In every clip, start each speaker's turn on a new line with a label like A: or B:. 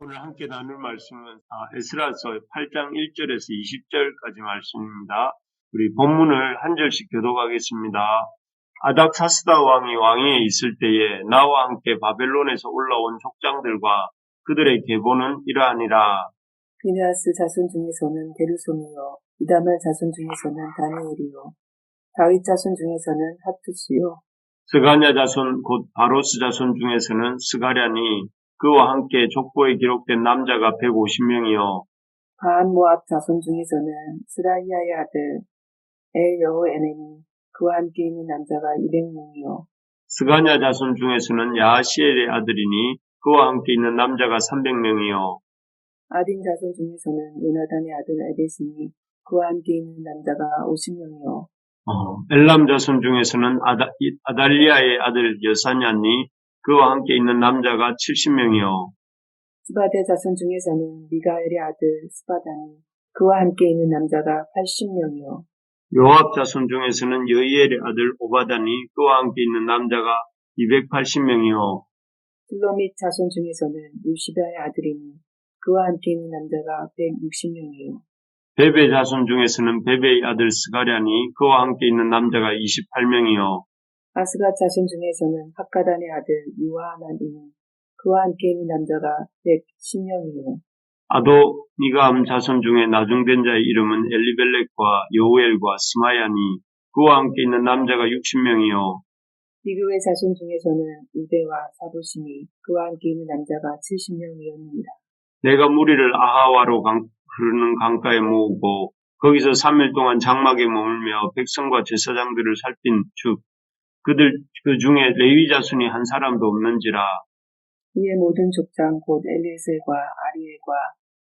A: 오늘 함께 나눌 말씀은 에스라서 8장 1절에서 20절까지 말씀입니다. 우리 본문을 한 절씩 교독하겠습니다. 아닥사스다 왕이 왕위에 있을 때에 나와 함께 바벨론에서 올라온 족장들과 그들의 계보는 이러하니라.
B: 비느하스 자손 중에서는 게르솜이요, 이다말 자손 중에서는 다니엘이요, 다윗 자손 중에서는 하투스요,
A: 스가냐 자손 곧 바로스 자손 중에서는 스가랴니 그와 함께 족보에 기록된 남자가 150명이요.
B: 바한 모압 자손 중에서는 스라이아의 아들 엘여호에넨이 그와 함께 있는 남자가 200명이요.
A: 스가냐 자손 중에서는 야하시엘의 아들이니 그와 함께 있는 남자가 300명이요.
B: 아딘 자손 중에서는 요나단의 아들 에벳이니 그와 함께 있는 남자가 50명이요.
A: 엘람 자손 중에서는 아달리아의 아들 여사냐니 그와 함께 있는 남자가 70명이요.
B: 스바데 자손 중에서는 미가엘의 아들 스바다니 그와 함께 있는 남자가 80명이요.
A: 요압 자손 중에서는 여이엘의 아들 오바다니 그와 함께 있는 남자가 280명이요.
B: 슬로밋 자손 중에서는 유시다의 아들이니 그와 함께 있는 남자가 160명이요.
A: 베베 자손 중에서는 베베의 아들 스가랴니 그와 함께 있는 남자가 28명이요.
B: 아스갓 자손 중에서는 학가단의 아들 유하나이니 그와 함께 있는 남자가 110명이요.
A: 아도니감 자손 중에 나중된 자의 이름은 엘리벨렉과 여우엘과 스마야니 그와 함께 있는 남자가 60명이요.
B: 비그의 자손 중에서는 우대와 사보시니 그와 함께 있는 남자가 70명이었습니다.
A: 내가 무리를 아하와로 흐르는 강가에 모으고 거기서 3일 동안 장막에 머물며 백성과 제사장들을 살핀 즉 그들 그 중에 레위 자손이 한 사람도 없는지라.
B: 이에 모든 족장 곧 엘리에셀과 아리엘과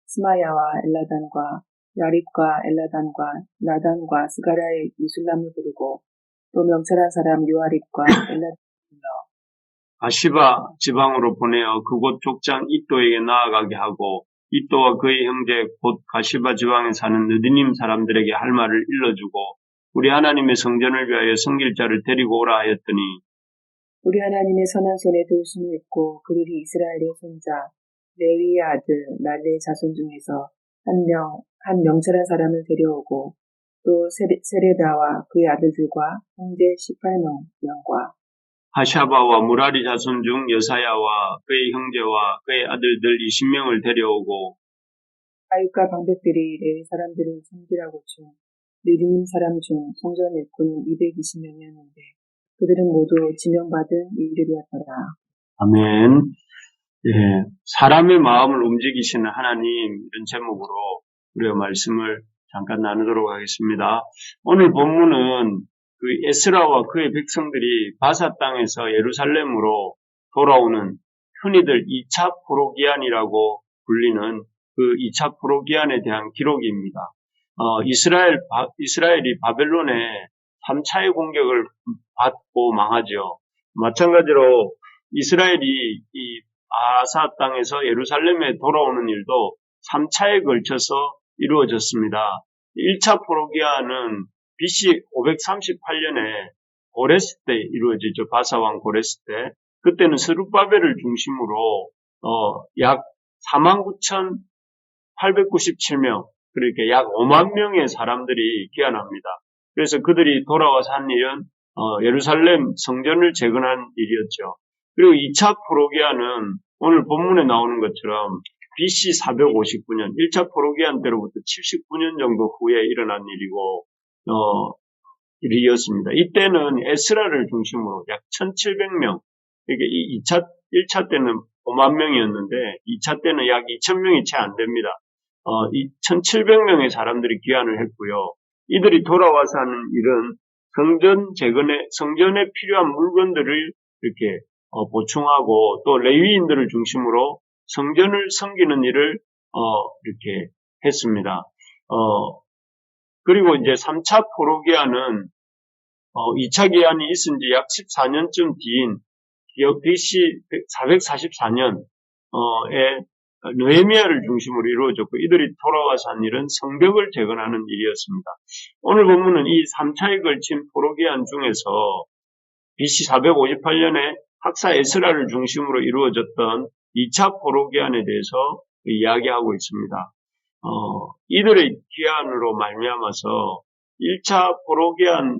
B: 스마야와 엘라단과 야립과 엘라단과 나단과 스가랴의 이술람을 부르고 또 명철한 사람 요아립과 엘라단을 불러
A: 아시바 지방으로 보내어 그곳 족장 이또에게 나아가게 하고 이또와 그의 형제 곧 가시바 지방에 사는 느디님 사람들에게 할 말을 일러주고 우리 하나님의 성전을 위하여 섬길 자를 데리고 오라 하였더니
B: 우리 하나님의 선한 손에 도우심을 입고 그들이 이스라엘의 손자 레위의 아들 말레의 자손 중에서 한 명철한 사람을 데려오고 또 세레다와 그의 아들들과 형제 18명과
A: 하샤바와 무라리 자손 중 여사야와 그의 형제와 그의 아들들 20명을 데려오고
B: 아윗과 방백들이 레위 사람들을 섬기라고 준 느디님 사람 중 성전 일꾼은 220명이었는데 그들은 모두 지명받은 이들이었더라.
A: 아멘. 예, 사람의 마음을 움직이시는 하나님 이런 제목으로 우리가 말씀을 잠깐 나누도록 하겠습니다. 오늘 본문은 그 에스라와 그의 백성들이 바사 땅에서 예루살렘으로 돌아오는 흔히들 2차 포로기안이라고 불리는 그 2차 포로기안에 대한 기록입니다. 이스라엘이 바벨론에 3차의 공격을 받고 망하죠. 마찬가지로 이스라엘이 이 바사 땅에서 예루살렘에 돌아오는 일도 3차에 걸쳐서 이루어졌습니다. 1차 포로기안은 BC 538년에 고레스 때 이루어지죠. 바사왕 고레스 때. 그때는 스룹바벨을 중심으로 약 49,897명, 그렇게 약 5만 명의 사람들이 귀환합니다. 그래서 그들이 돌아와서 한 일은 예루살렘 성전을 재건한 일이었죠. 그리고 2차 포로기안은 오늘 본문에 나오는 것처럼 BC 459년, 1차 포로기안 때로부터 79년 정도 후에 일어난 일이었습니다. 이때는 에스라를 중심으로 약 1,700명, 이게 1차 때는 5만 명이었는데 2차 때는 약 2,000명이 채 안 됩니다. 1,700명의 사람들이 귀환을 했고요. 이들이 돌아와서 하는 일은 성전에 필요한 물건들을 이렇게 보충하고 또 레위인들을 중심으로 성전을 섬기는 일을 이렇게 했습니다. 그리고 이제 3차 포로기안은 2차 기한이 있은 지 약 14년쯤 뒤인 BC 444년에 느헤미야를 중심으로 이루어졌고 이들이 돌아와서 한 일은 성벽을 재건하는 일이었습니다. 오늘 본문은 이 3차에 걸친 포로기안 중에서 BC 458년에 학사 에스라를 중심으로 이루어졌던 2차 포로기한에 대해서 이야기하고 있습니다. 이들의 기한으로 말미암아서 1차 포로기한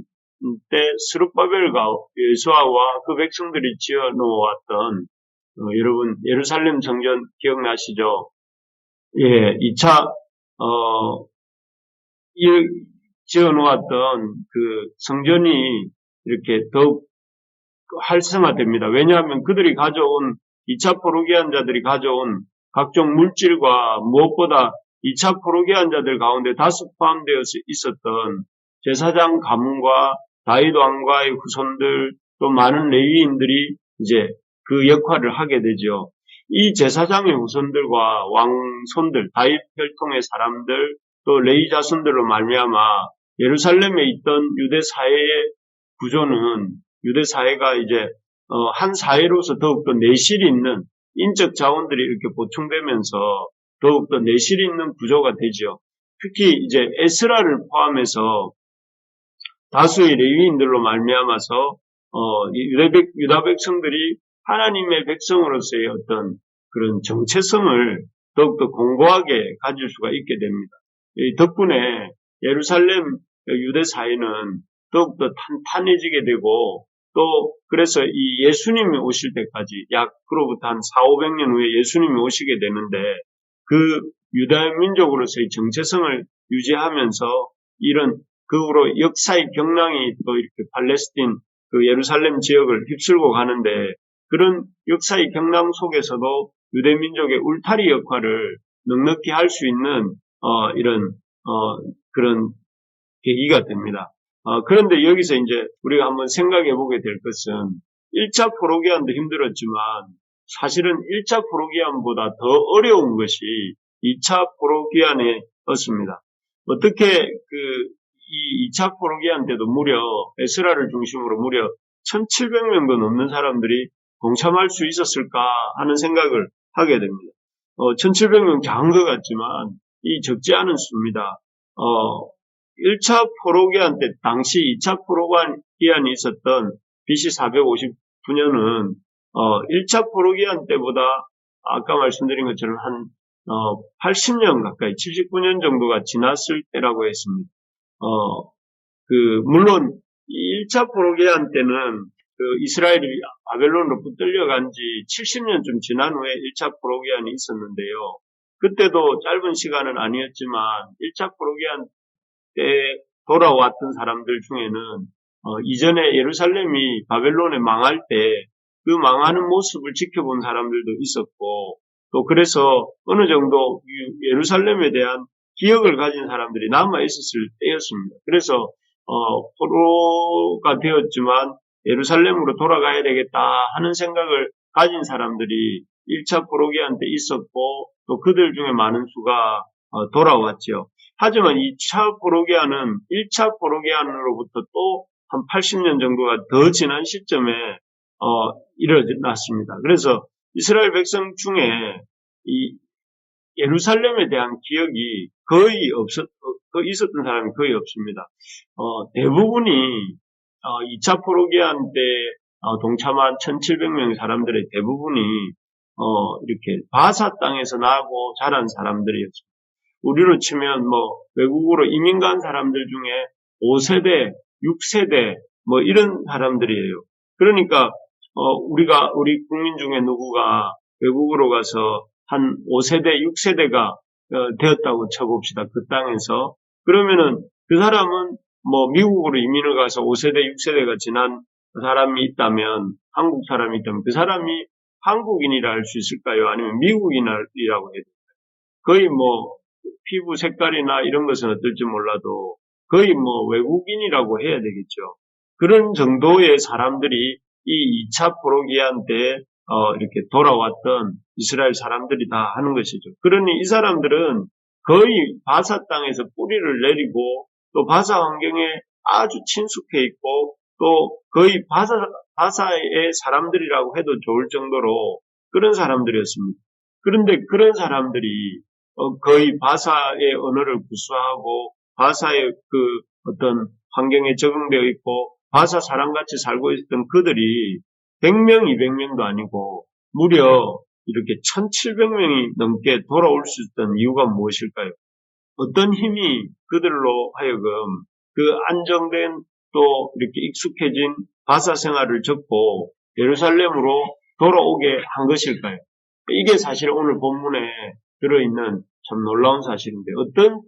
A: 때 스룹바벨과 여호수아와 그 백성들이 지어 놓았던 여러분 예루살렘 성전 기억나시죠? 예, 2차 지어 놓았던 그 성전이 이렇게 더욱 활성화됩니다. 왜냐하면 그들이 가져온 2차 포로기한 자들이 가져온 각종 물질과 무엇보다 2차 포로기한 자들 가운데 다수 포함되어 있었던 제사장 가문과 다윗 왕과의 후손들 또 많은 레위인들이 이제 그 역할을 하게 되죠. 이 제사장의 후손들과 왕손들, 다윗 혈통의 사람들 또 레위 자손들로 말미암아 예루살렘에 있던 유대 사회의 구조는 유대 사회가 이제 한 사회로서 더욱더 내실이 있는 인적 자원들이 이렇게 보충되면서 더욱더 내실이 있는 구조가 되죠. 특히 이제 에스라를 포함해서 다수의 레위인들로 말미암아서 유다 백성들이 하나님의 백성으로서의 어떤 그런 정체성을 더욱더 공고하게 가질 수가 있게 됩니다. 이 덕분에 예루살렘 유대 사회는 더욱더 탄탄해지게 되고 또 그래서 이 예수님이 오실 때까지 약 그로부터 한 400~500년 후에 예수님이 오시게 되는데 그 유다 민족으로서의 정체성을 유지하면서 이런 그 후로 역사의 경랑이 또 이렇게 팔레스틴 그 예루살렘 지역을 휩쓸고 가는데 그런 역사의 경랑 속에서도 유대 민족의 울타리 역할을 넉넉히 할 수 있는 이런 그런 계기가 됩니다. 그런데 여기서 이제 우리가 한번 생각해 보게 될 것은 1차 포로기한도 힘들었지만 사실은 1차 포로기한보다 더 어려운 것이 2차 포로기한이었습니다. 어떻게 이 2차 포로기한 때도 무려 에스라를 중심으로 무려 1700명도 넘는 사람들이 동참할 수 있었을까 하는 생각을 하게 됩니다. 1700명 작은 것 같지만 이 적지 않은 수입니다. 1차 포로기한 때 당시 2차 포로기한이 있었던 BC 459년은 1차 포로기한 때보다 아까 말씀드린 것처럼 한 80년 가까이 79년 정도가 지났을 때라고 했습니다. 물론 1차 포로기한 때는 이스라엘이 바벨론으로 붙들려간 지 70년쯤 지난 후에 1차 포로기한이 있었는데요. 그때도 짧은 시간은 아니었지만 1차 포로기한 때 돌아왔던 사람들 중에는 이전에 예루살렘이 바벨론에 망할 때 그 망하는 모습을 지켜본 사람들도 있었고 또 그래서 어느 정도 예루살렘에 대한 기억을 가진 사람들이 남아 있었을 때였습니다. 그래서 포로가 되었지만 예루살렘으로 돌아가야 되겠다 하는 생각을 가진 사람들이 1차 포로기한 때 있었고 또 그들 중에 많은 수가 돌아왔죠. 하지만 2차 포로기한은 1차 포로기한으로부터 또 한 80년 정도가 더 지난 시점에 일어났습니다. 그래서 이스라엘 백성 중에 이 예루살렘에 대한 기억이 거의 있었던 사람이 거의 없습니다. 대부분이 2차 포로기한 때 동참한 1700명 사람들의 대부분이 이렇게 바사 땅에서 나고 자란 사람들이었습니다. 우리로 치면 외국으로 이민 간 사람들 중에 5세대, 6세대 이런 사람들이에요. 그러니까 우리 국민 중에 누구가 외국으로 가서 한 5세대, 6세대가 되었다고 쳐봅시다. 그 땅에서. 그러면은 그 사람은 미국으로 이민을 가서 5세대, 6세대가 지난 사람이 있다면, 한국 사람이 있다면 그 사람이 한국인이라 할 수 있을까요? 아니면 미국인이라고 해야 될까요? 거의 피부 색깔이나 이런 것은 어떨지 몰라도 거의 외국인이라고 해야 되겠죠. 그런 정도의 사람들이 이 2차 포로기한 때 이렇게 돌아왔던 이스라엘 사람들이다 하는 것이죠. 그러니 이 사람들은 거의 바사 땅에서 뿌리를 내리고 또 바사 환경에 아주 친숙해 있고 또 거의 바사의 사람들이라고 해도 좋을 정도로 그런 사람들이었습니다. 그런데 그런 사람들이 거의 바사의 언어를 구사하고 바사의 어떤 환경에 적응되어 있고 바사 사람같이 살고 있었던 그들이 100명, 200명도 아니고 무려 이렇게 1700명이 넘게 돌아올 수 있던 이유가 무엇일까요? 어떤 힘이 그들로 하여금 그 안정된 또 이렇게 익숙해진 바사 생활을 접고 예루살렘으로 돌아오게 한 것일까요? 이게 사실 오늘 본문에 들어있는 참 놀라운 사실인데 어떤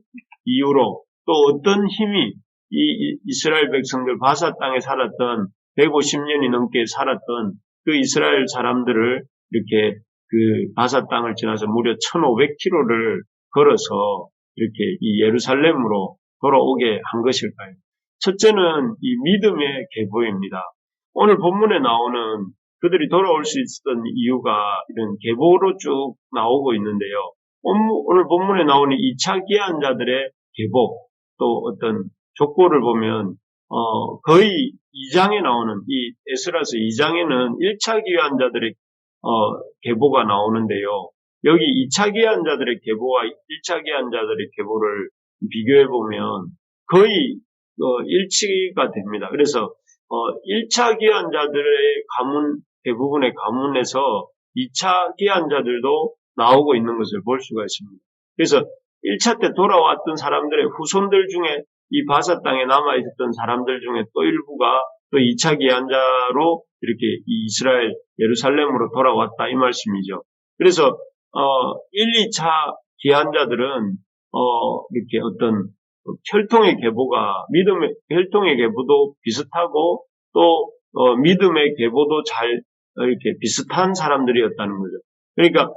A: 이유로 또 어떤 힘이 이 이스라엘 백성들 바사 땅에 살았던 150년이 넘게 살았던 그 이스라엘 사람들을 이렇게 그 바사 땅을 지나서 무려 1500km를 걸어서 이렇게 이 예루살렘으로 돌아오게 한 것일까요? 첫째는 이 믿음의 계보입니다. 오늘 본문에 나오는 그들이 돌아올 수 있었던 이유가 이런 계보로 쭉 나오고 있는데요. 오늘 본문에 나오는 2차 귀환 자들의 계보, 또 어떤 족보를 보면 거의 2장에 나오는 이 에스라서 2장에는 1차 귀환 자들의 계보가 나오는데요. 여기 2차 귀환자들의 계보와 1차 귀환자들의 계보를 비교해보면 거의 일치가 됩니다. 그래서 1차 귀환자들의 가문, 대부분의 가문에서 2차 귀환자들도 나오고 있는 것을 볼 수가 있습니다. 그래서 1차 때 돌아왔던 사람들의 후손들 중에 이 바사 땅에 남아있었던 사람들 중에 또 일부가 또 2차 귀환자로 이렇게 이 이스라엘 예루살렘으로 돌아왔다 이 말씀이죠. 그래서 1, 2차 귀환자들은 이렇게 어떤 혈통의 계보가 믿음의 혈통의 계보도 비슷하고 또 믿음의 계보도 잘 이렇게 비슷한 사람들이었다는 거죠. 그러니까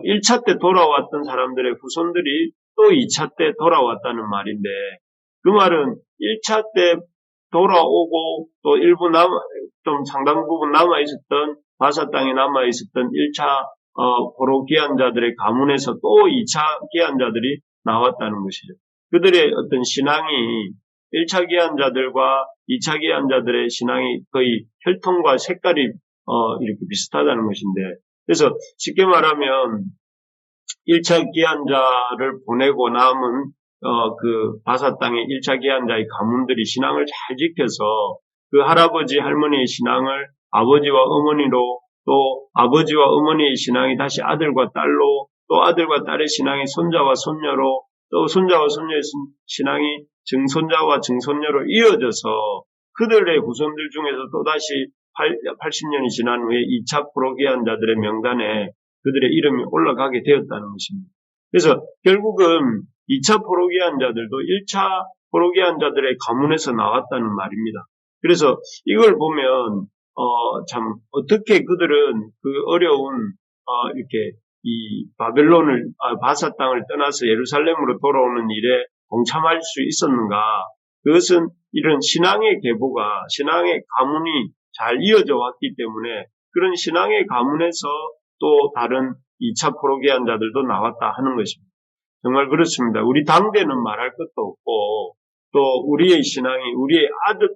A: 1차 때 돌아왔던 사람들의 후손들이 또 2차 때 돌아왔다는 말인데 그 말은 1차 때 돌아오고 또 일부 좀 상당 부분 남아있었던 바사 땅에 남아있었던 1차 포로 귀환자들의 가문에서 또 2차 귀환자들이 나왔다는 것이죠. 그들의 어떤 신앙이 1차 귀환자들과 2차 귀환자들의 신앙이 거의 혈통과 색깔이 이렇게 비슷하다는 것인데 그래서 쉽게 말하면 1차 귀환자를 보내고 남은 그 바사 땅의 1차 귀환자의 가문들이 신앙을 잘 지켜서 그 할아버지 할머니의 신앙을 아버지와 어머니로 또 아버지와 어머니의 신앙이 다시 아들과 딸로 또 아들과 딸의 신앙이 손자와 손녀로 또 손자와 손녀의 신앙이 증손자와 증손녀로 이어져서 그들의 후손들 중에서 또다시 80년이 지난 후에 2차 포로 귀환자들의 명단에 그들의 이름이 올라가게 되었다는 것입니다. 그래서 결국은 2차 포로 귀환자들도 1차 포로 귀환자들의 가문에서 나왔다는 말입니다. 그래서 이걸 보면 참 어떻게 그들은 그 어려운 이렇게 이 바벨론을 바사 땅을 떠나서 예루살렘으로 돌아오는 일에 동참할 수 있었는가? 그것은 이런 신앙의 계보가 신앙의 가문이 잘 이어져 왔기 때문에 그런 신앙의 가문에서 또 다른 2차 포로 귀환자들도 나왔다 하는 것입니다. 정말 그렇습니다. 우리 당대는 말할 것도 없고 또 우리의 신앙이 우리의 아들,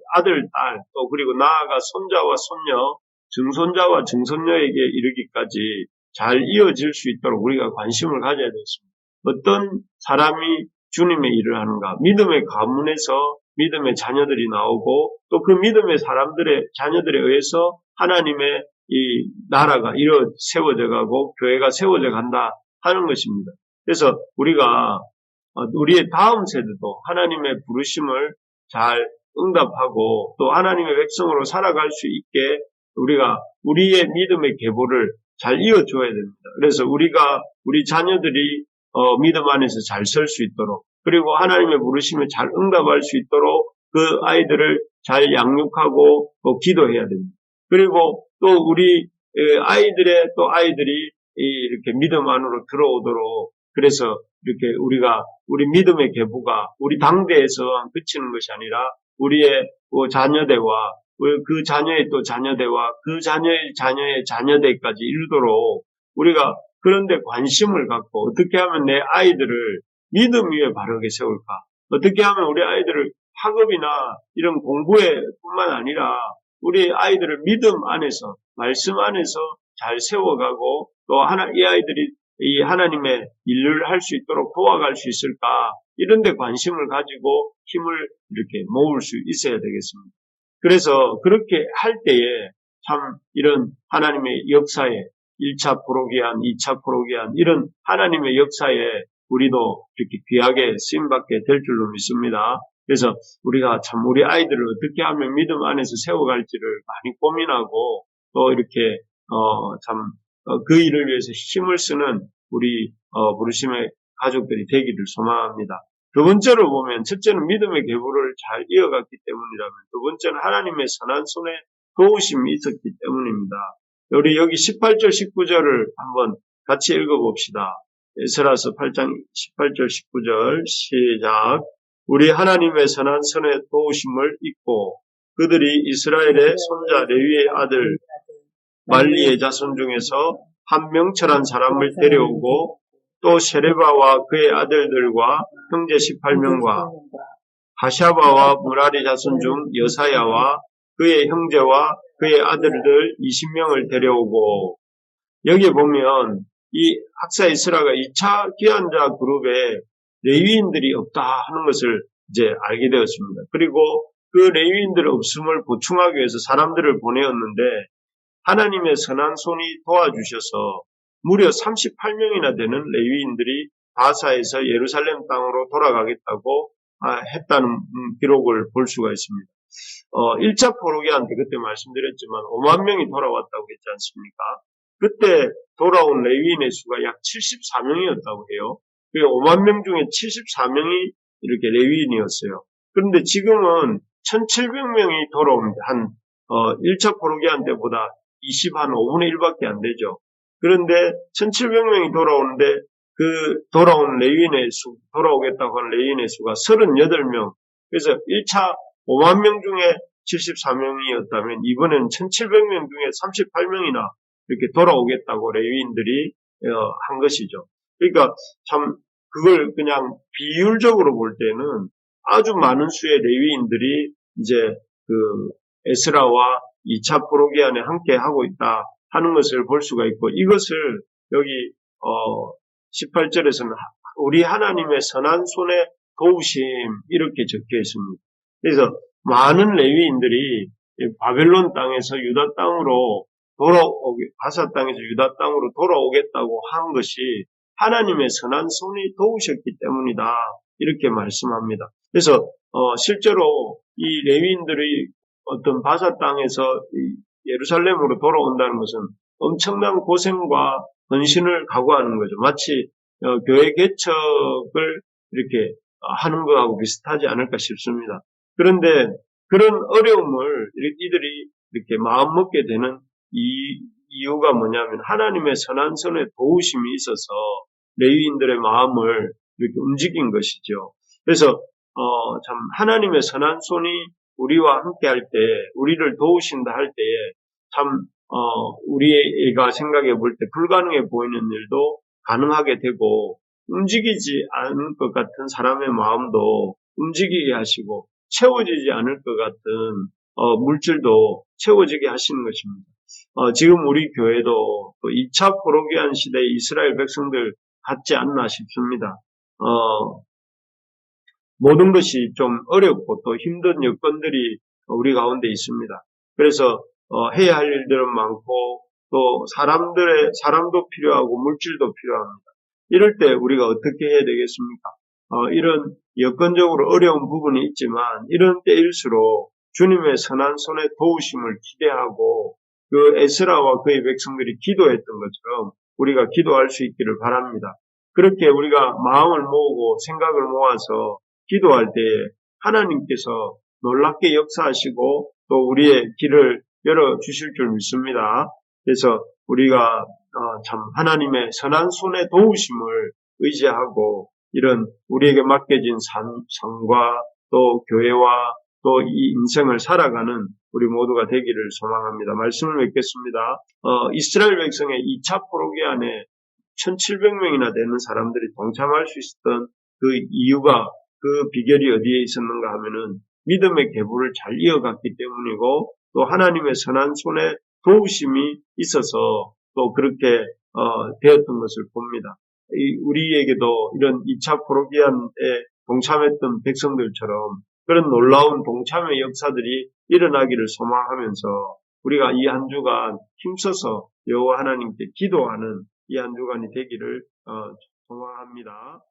A: 딸, 또 그리고 나아가 손자와 손녀, 증손자와 증손녀에게 이르기까지 잘 이어질 수 있도록 우리가 관심을 가져야 되겠습니다. 어떤 사람이 주님의 일을 하는가? 믿음의 가문에서 믿음의 자녀들이 나오고 또 그 믿음의 사람들의 자녀들에 의해서 하나님의 이 나라가 세워져 가고 교회가 세워져 간다 하는 것입니다. 그래서 우리가 우리의 다음 세대도 하나님의 부르심을 잘 응답하고 또 하나님의 백성으로 살아갈 수 있게 우리가 우리의 믿음의 계보를 잘 이어줘야 됩니다. 그래서 우리 자녀들이 믿음 안에서 잘 설 수 있도록 그리고 하나님의 부르심을 잘 응답할 수 있도록 그 아이들을 잘 양육하고 또 기도해야 됩니다. 그리고 또 우리 아이들이 이렇게 믿음 안으로 들어오도록 그래서 이렇게 우리 믿음의 계보가 우리 당대에서 그치는 것이 아니라 우리의 자녀대와 그 자녀의 또 자녀대와 그 자녀의 자녀의 자녀대까지 이르도록 우리가 그런데 관심을 갖고 어떻게 하면 내 아이들을 믿음 위에 바르게 세울까? 어떻게 하면 우리 아이들을 학업이나 이런 공부에 뿐만 아니라 우리 아이들을 믿음 안에서 말씀 안에서 잘 세워가고 또 이 아이들이 이 하나님의 일을 할 수 있도록 도와갈 수 있을까? 이런 데 관심을 가지고 힘을 이렇게 모을 수 있어야 되겠습니다. 그래서 그렇게 할 때에 참 이런 하나님의 역사에 1차 포로기한, 2차 포로기한 이런 하나님의 역사에 우리도 이렇게 귀하게 쓰임받게 될 줄로 믿습니다. 그래서 우리가 참 우리 아이들을 어떻게 하면 믿음 안에서 세워갈지를 많이 고민하고 또 이렇게 그 일을 위해서 힘을 쓰는 우리 부르심의 가족들이 되기를 소망합니다. 두 번째로 보면 첫째는 믿음의 계보를 잘 이어갔기 때문이라면 두 번째는 하나님의 선한 손에 도우심이 있었기 때문입니다. 우리 여기 18절 19절을 한번 같이 읽어봅시다. 에스라서 8장 18절 19절 시작. 우리 하나님의 선한 손에 도우심을 잊고 그들이 이스라엘의 손자 레위의 아들 말리의 자손 중에서 한 명철한 사람을 데려오고 또 세레바와 그의 아들들과 형제 18명과 하샤바와 무라리 자손 중 여사야와 그의 형제와 그의 아들들 20명을 데려오고 여기에 보면 이 학사 이스라가 2차 귀환자 그룹에 레위인들이 없다 하는 것을 이제 알게 되었습니다. 그리고 그 레위인들 없음을 보충하기 위해서 사람들을 보내었는데 하나님의 선한 손이 도와주셔서 무려 38명이나 되는 레위인들이 바사에서 예루살렘 땅으로 돌아가겠다고 했다는 기록을 볼 수가 있습니다. 1차 포로기한테 그때 말씀드렸지만 5만 명이 돌아왔다고 했지 않습니까? 그때 돌아온 레위인의 수가 약 74명이었다고 해요. 5만 명 중에 74명이 이렇게 레위인이었어요. 그런데 지금은 1700명이 돌아옵니다. 1차 포로기한 때보다 5분의 1밖에 안 되죠. 그런데 1700명이 돌아오는데 그 돌아온 레위인의 수, 돌아오겠다고 한 레위인의 수가 38명. 그래서 1차 5만 명 중에 74명이었다면 이번에는 1700명 중에 38명이나 이렇게 돌아오겠다고 레위인들이 한 것이죠. 그러니까 참 그걸 그냥 비율적으로 볼 때는 아주 많은 수의 레위인들이 이제 그 에스라와 2차 포로기한에 함께 하고 있다 하는 것을 볼 수가 있고 이것을 여기 18절에서는 우리 하나님의 선한 손에 도우심 이렇게 적혀 있습니다. 그래서 많은 레위인들이 바벨론 땅에서 유다 땅으로 바사 땅에서 유다 땅으로 돌아오겠다고 한 것이 하나님의 선한 손이 도우셨기 때문이다 이렇게 말씀합니다. 그래서 실제로 이 레위인들이 어떤 바사 땅에서 예루살렘으로 돌아온다는 것은 엄청난 고생과 헌신을 각오하는 거죠. 마치 교회 개척을 이렇게 하는 것하고 비슷하지 않을까 싶습니다. 그런데 그런 어려움을 이들이 이렇게 마음먹게 되는 이유가 뭐냐면 하나님의 선한 손에 도우심이 있어서 레위인들의 마음을 이렇게 움직인 것이죠. 그래서 참 하나님의 선한 손이 우리와 함께 할 때, 우리를 도우신다 할 때에 참 우리가 생각해 볼 때 불가능해 보이는 일도 가능하게 되고 움직이지 않을 것 같은 사람의 마음도 움직이게 하시고 채워지지 않을 것 같은 물질도 채워지게 하시는 것입니다. 지금 우리 교회도 2차 포로기한 시대의 이스라엘 백성들 같지 않나 싶습니다. 모든 것이 좀 어렵고 또 힘든 여건들이 우리 가운데 있습니다. 그래서 해야 할 일들은 많고 또 사람도 필요하고 물질도 필요합니다. 이럴 때 우리가 어떻게 해야 되겠습니까? 이런 여건적으로 어려운 부분이 있지만 이런 때일수록 주님의 선한 손에 도우심을 기대하고 그 에스라와 그의 백성들이 기도했던 것처럼 우리가 기도할 수 있기를 바랍니다. 그렇게 우리가 마음을 모으고 생각을 모아서 기도할 때에 하나님께서 놀랍게 역사하시고 또 우리의 길을 열어주실 줄 믿습니다. 그래서 우리가 참 하나님의 선한 손의 도우심을 의지하고 이런 우리에게 맡겨진 삶과 또 교회와 또 이 인생을 살아가는 우리 모두가 되기를 소망합니다. 말씀을 맺겠습니다. 이스라엘 백성의 2차 포로기한에 1700명이나 되는 사람들이 동참할 수 있었던 그 이유가 그 비결이 어디에 있었는가 하면은 믿음의 계보를 잘 이어갔기 때문이고 또 하나님의 선한 손에 도우심이 있어서 또 그렇게 되었던 것을 봅니다. 우리에게도 이런 2차 포로기한에 동참했던 백성들처럼 그런 놀라운 동참의 역사들이 일어나기를 소망하면서 우리가 이 한 주간 힘써서 여호와 하나님께 기도하는 이 한 주간이 되기를 소망합니다.